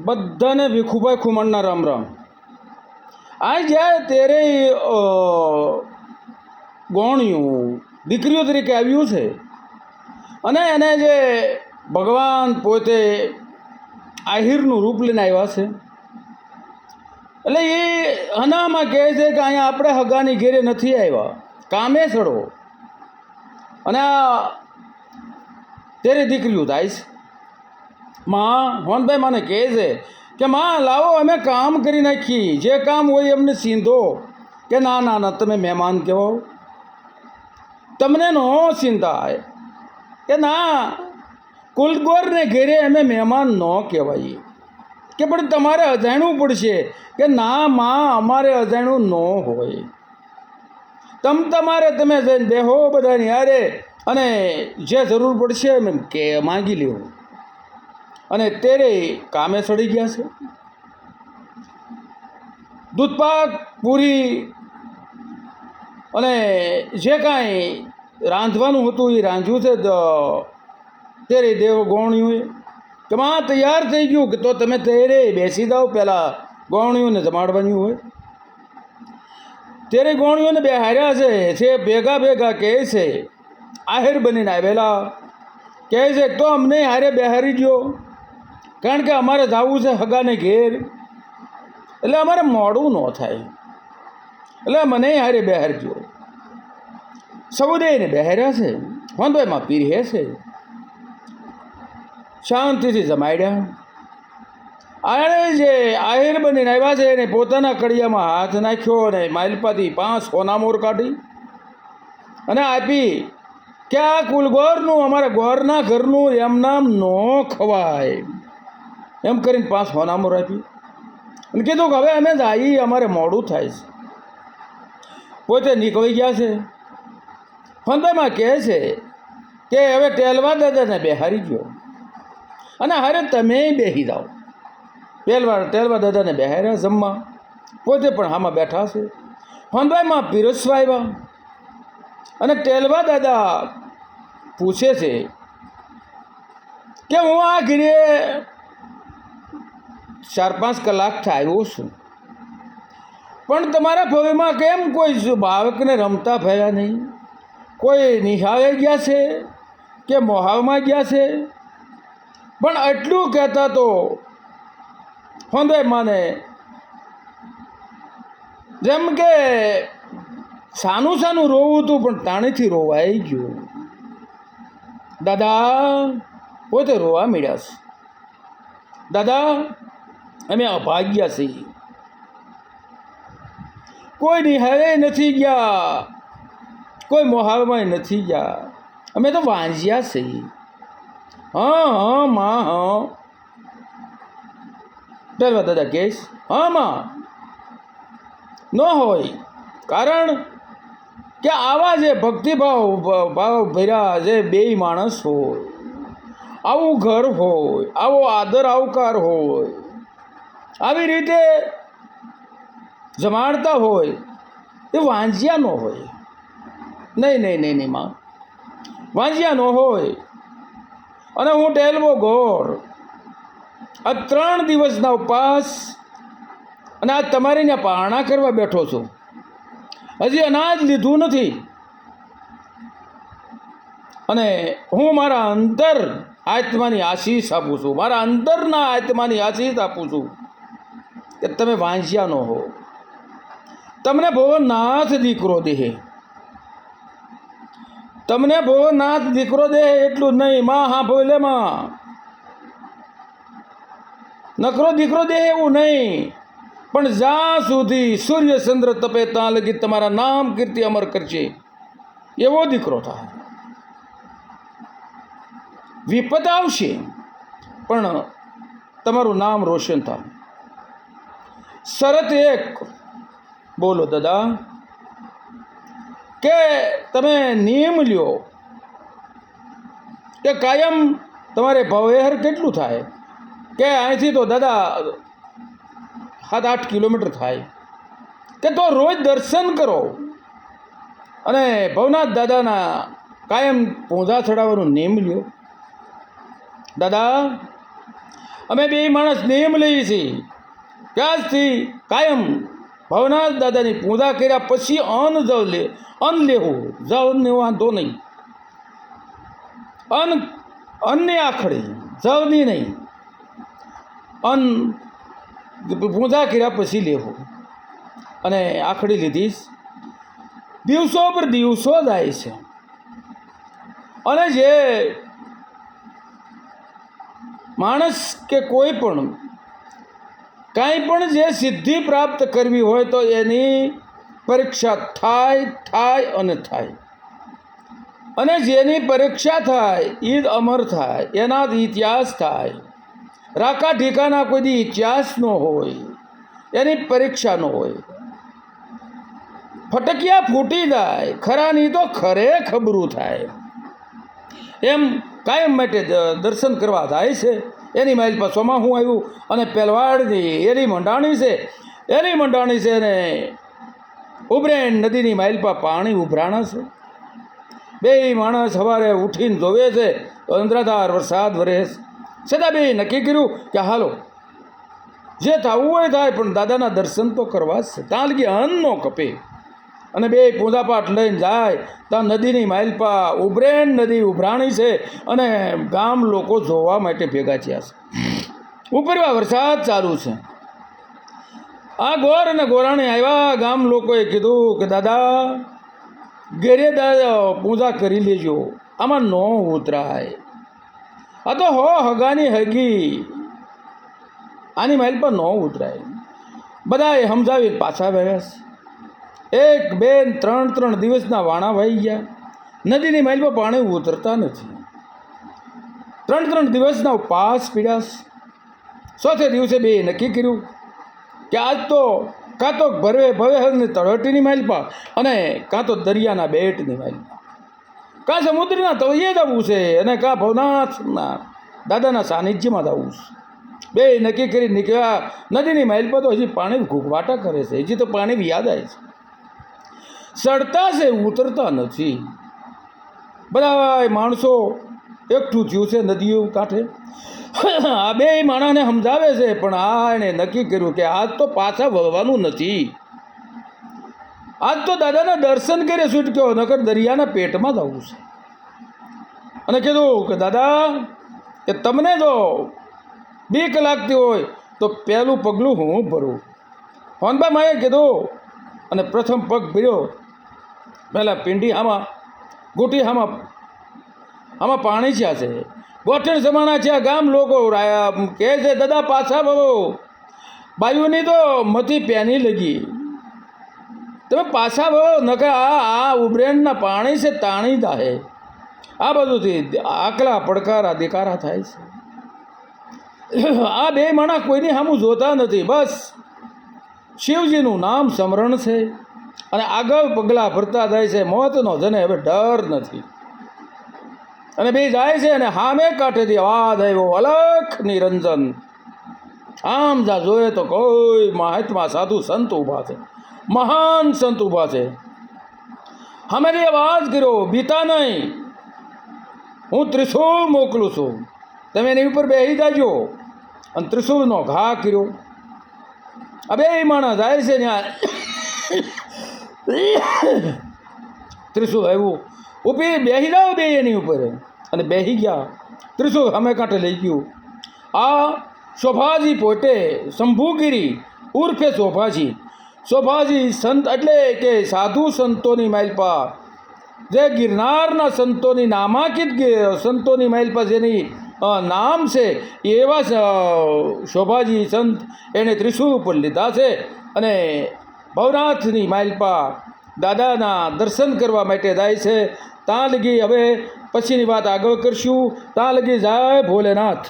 બધાને ભીખુભાઈ ખુમાણના રામ રામ. આ જાય તેરે ગોણ્યું દીકરીઓ તરીકે આવ્યું છે અને એને જે ભગવાન પોતે આહિરનું રૂપ લઈને આવ્યા છે. એટલે એ હનામાં કહે છે કે અહીંયા આપણે હગાની ઘેરે નથી આવ્યા, કામે ચડો. અને આ તેરી દીકરીઓ થાય છે. માં હોનભાઈ મને કહે છે કે માં લાવો અમે કામ કરી નાખી, જે કામ હોય એમને સીંધો. કે ના ના ના, તમે મહેમાન કહેવો, તમને નો ચિંતા. કે ના, કુલગોરને ઘેરે અમે મહેમાન ન કહેવાય. કે પણ તમારે અજાણવું પડશે. કે ના માં, અમારે અજાણવું ન હોય. તમારે તમે જઈને બેહો બધાની હારે અને જે જરૂર પડશે એમ કે માંગી લેવું. અને તેરે કામે ચડી ગયા છે. દૂધપાક પૂરી અને જે કાંઈ રાંધવાનું હતું એ રાંધ્યું છે. તેરે દેવ ગોણ્યું કે માં તૈયાર થઈ ગયું, કે તો તમે તેરે બેસી જાઓ, પહેલાં ગોણ્યુંને જમાડવાનું હોય. તેરે ગોણ્યુંને બે હાર્યા છે ભેગા ભેગા કહે છે, આહિર બનીને આવેલા કહે છે તો અમને હારે બેહારી ગયો, કારણ કે અમારે જવું છે હગાને ઘેર, એટલે અમારે મોડું ન થાય, એટલે મને હારે બેહારજો. સૌદેયને બેહાર્યા છે, હોનભાઈમાં પીરહે છે, શાંતિથી જમાડ્યા. આણે જે આહિર બનીને આવ્યા છે એને પોતાના કડિયામાં હાથ નાખ્યો અને માલપાથી 5 સોનામોર કાઢી અને આપી કે આ કુલગોરનું, અમારા ગોરના ઘરનું એમ નામ ન ખવાય, એમ કરીને 5 સોનામોર આપી અને કીધું કે હવે અમે જઈએ, અમારે મોડું થાય છે. પોતે નીકળી ગયા છે. હોનભાઈમાં કહે છે કે હવે ટેલવા દાદાને બેહારી ગયો અને હારે તમે બેસી જાઓ. ટેલવા દાદાને બેહાર્યા જમવા, પોતે પણ આમાં બેઠા છે. હોનભાઈમાં પીરસવા આવ્યા અને ટેલવા દાદા પૂછે છે કે હું આ ઘરે 4-5 કલાકથી આવ્યો છું, પણ તમારા ભવ્યમાં કેમ કોઈ બાળકને રમતા ભયા નહીં? કોઈ નિહાળે ગયા છે કે મોહાવમાં ગયા છે? પણ એટલું કહેતા તો હોનભાઈ માને જેમ કે સાનું સાનું રોવું હતું, પણ તાણીથી રોવાઈ ગયું. દાદા પોતે રોવા મળ્યા છે. દાદા અમે અભાગ્યા છીએ, કોઈ નિહાળે નથી ગયા, કોઈ મોહાલમાં નથી ગયા, અમે તો વાંજ્યા છીએ. હા હા માં, હા. ટેલવા દાદા કહેશ, હા માં, ન હોય. કારણ કે આવા જે ભક્તિભાવ ભર્યા જે બેય માણસ હોય, આવું ઘર હોય, આવો આદર આવકાર હોય, આવી રીતે જમાડતા હોય, એ વાંજ્યા ન હોય. નહીં નહીં નહીં નહીં માં, વાંજ્યા ન હોય. અને હું ટેલવો ગોર આ 3 દિવસના ઉપવાસ અને આ તમારે ત્યાં પારણા કરવા બેઠો છું. હજી અનાજ લીધું નથી અને હું મારા અંતર આત્માની આશીષ આપું છું, મારા અંદરના આત્માની આશીષ આપું છું કે તમે વાંચ્યા ન હો. તમને ભવનાથ દીકરો દેહે, તમને ભવનાથ દીકરો દેહે, એટલું જ નહીં માં. હા બોલે માં, નકરો દીકરો દેહે એવું નહીં, પણ જ્યાં સુધી સૂર્ય ચંદ્ર તપે ત્યાં લગી તમારા નામ કીર્તિ અમર કરશે એવો દીકરો થાય. વિપત આવશે પણ તમારું નામ રોશન થાય. શરત એક બોલો દાદા, કે તમે નિયમ લ્યો કે કાયમ તમારે ભવેહર કેટલું થાય? કે અહીંથી તો દાદા 7-8 કિલોમીટર થાય, કે તો રોજ દર્શન કરો અને ભવનાથ દાદાના કાયમ પૂજા ચડાવવાનું નિયમ લ્યો. દાદા અમે બે માણસ નિયમ લઈએ છીએ કે આજથી કાયમ ભવનાથ દાદાની પૂજા કર્યા પછી અન્ન લેવું જવને વાંધો નહીં, અન્નની આખડી જવની નહીં, અન્ન પૂજા કર્યા પછી લેવું. અને આખડી લીધી. દિવસો પર દિવસો જાય છે અને જે માણસ કે કોઈ પણ કાંઈ પણ જે સિદ્ધિ પ્રાપ્ત કરવી હોય તો એની પરીક્ષા થાય અને થાય. અને જેની પરીક્ષા થાય એ જ અમર થાય, એના જ ઇતિહાસ થાય. રાકા ઠીકાના કોઈ દી ઇતિહાસ ન હોય, એની પરીક્ષા ન હોય. ફટકિયા ફૂટી જાય, ખરાની તો ખરે ખબરું થાય. એમ કાયમ માટે દર્શન કરવા જાય છે. એની માઇલ પર સોમાહું આવ્યું અને પેલવાડની એની મંડાણી છે અને ઉભરેણ નદીની માઇલ પર પાણી ઉભરાણા છે. બે માણસ સવારે ઉઠીને જોવે છે તો અંધરાધાર વરસાદ વરે છે. છતાં બે નક્કી કર્યું કે હાલો જે થવું હોય થાય, પણ દાદાના દર્શન તો કરવા જ છે. ત્યાં લગી અન્ન ન કપે. અને બે પૂજાપાઠ લઈને જાય ત્યાં નદીની માઇલપા ઉભરેણ નદી ઉભરાણી છે અને ગામ લોકો જોવા માટે ભેગા થયા છે. ઉપરવા વરસાદ ચાલુ છે. આ ગોર અને ગોરાણી આવ્યા. ગામ લોકોએ કીધું કે દાદા ઘેરે પૂજા કરી લેજો, આમાં ન ઉતરાય. આ તો હગાની હગી, આની માઇલપા ન ઉતરાય. બધાએ સમજાવી પાછા આવ્યા છે. 1, 2, 3 દિવસના વાણા વાઈ ગયા. નદીની માઇલમાં પાણી ઉતરતા નથી. 3 દિવસના ઉપવાસ પીડ્યા. ચોથે દિવસે બે નક્કી કર્યું કે આજ તો કાં તો ભવેહરની તળવટીની માઇલપા અને કાં તો દરિયાના બેટની માઇલપા, કાં સમુદ્રના તળિયે જવું છે અને કાં ભવનાથના દાદાના સાનિધ્યમાં જવું છે. બે નક્કી કરી નીકળ્યા. નદીની માઇલપા તો હજી પાણી ઘૂંઘવાટા કરે છે, હજી તો પાણી યાદ આવે છે. ચડતા છે, ઉતરતા નથી. બધા માણસો એકઠું થયું છે નદીઓ કાંઠે. આ બે માણસને સમજાવે છે, પણ આ એણે નક્કી કર્યું કે આજ તો પાછા વળવાનું નથી. આજ તો દાદાના દર્શન કરે છૂટક્યો, નકર દરિયાના પેટમાં જવું છે. અને કીધું કે દાદા કે તમને જો બીક લાગતી હોય તો પહેલું પગલું હું ભરું. હોનબા માએ કીધું અને પ્રથમ પગ ભર્યો. પહેલાં પિંડી ગોટી આમાં પાણી છે. ગોઠણ સમાના છે. ગામ લોકો કહે છે દાદા પાછા વળો, બાયુની તો મથી પેની લગી, તમે પાછા વળો, નકર આ ઉભરેણના પાણી છે તાણી દાહે. આ બધુંથી આકલા પડકારા દેકારા થાય છે. આ બે માણસ કોઈની સામું જોતા નથી, બસ શિવજીનું નામ સ્મરણ છે અને આગળ પગલાં ભરતા જાય છે. મોતનો જને હવે ડર નથી. અને બે જાય છે અને સામે કાંઠેથી અવાજ આવ્યો, અલખ નિરંજન. આમ જા જોઈએ તો કોઈ મહાત્મા સાધુ સંત ઊભા છે, મહાન સંત ઊભા છે. સામેથી અવાજ કર્યો, બીતા નહીં, હું ત્રિશૂળ મોકલું છું, તમે એની ઉપર બેસી જાજો. અને ત્રિશૂળનો ઘા કર્યો. આ બે માણસ જાય છે ત્યાં ત્રિશૂળ આવ્યું, ઉપી બેસી જાઓ બે એની ઉપર. અને બેસી ગયા. ત્રિશૂળ અમે કાંઠે લઈ ગયું. આ શોભાજી પોતે શંભુગીરી ઉર્ફે શોભાજી સંત એટલે કે સાધુ સંતોની માઇલપા, જે ગિરનારના સંતોની નામાંકિત સંતોની માઇલપા જેની નામ છે એવા શોભાજી સંત એણે ત્રિશૂળ ઉપર લીધા છે અને ભવનાથની માઇલપા દાદાના દર્શન કરવા માટે જાય છે. ત્યાં લગી હવે પછીની વાત આગળ કરશું. ત્યાં લગી જાય ભોલેનાથ.